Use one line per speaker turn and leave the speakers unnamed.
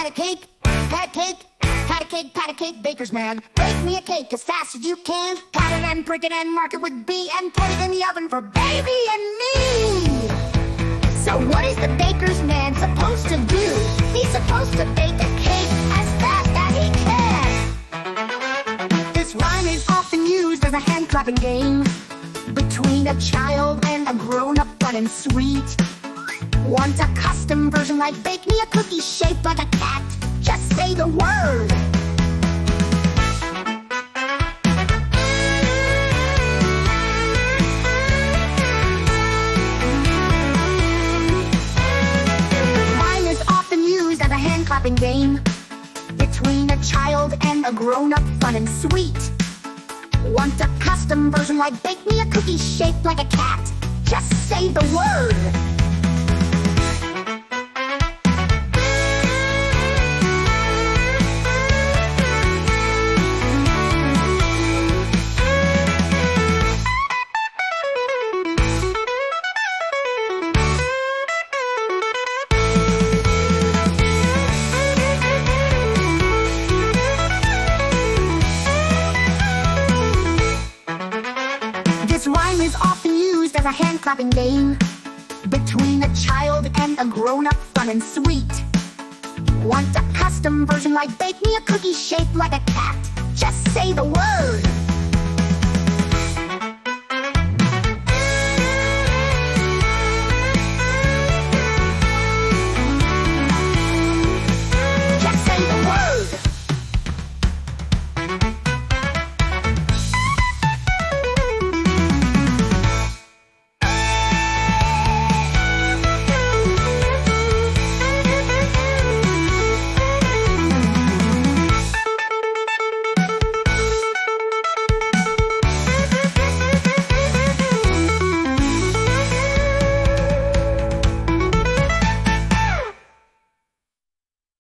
Pat a cake, pat a cake, pat a cake, pat a cake, baker's man. Bake me a cake as fast as you can. Pat it and prick it and mark it with B, and put it in the oven for baby and me. So what is the baker's man supposed to do? He's supposed to bake a cake as fast as he can. This rhyme is often used as a hand-clapping game between a child and a grown-up, fun and sweet. Want a custom version like bake me a cookie shaped like a cat? Just say the word. Rhyme is often used as a hand-clapping game between a child and a grown-up, fun and sweet. Want a custom version like bake me a cookie shaped like a cat? Just say the word. This rhyme is often used as a hand-clapping game between a child and a grown-up, fun and sweet. Want a custom version like bake me a cookie shaped like a cat? Just say the word.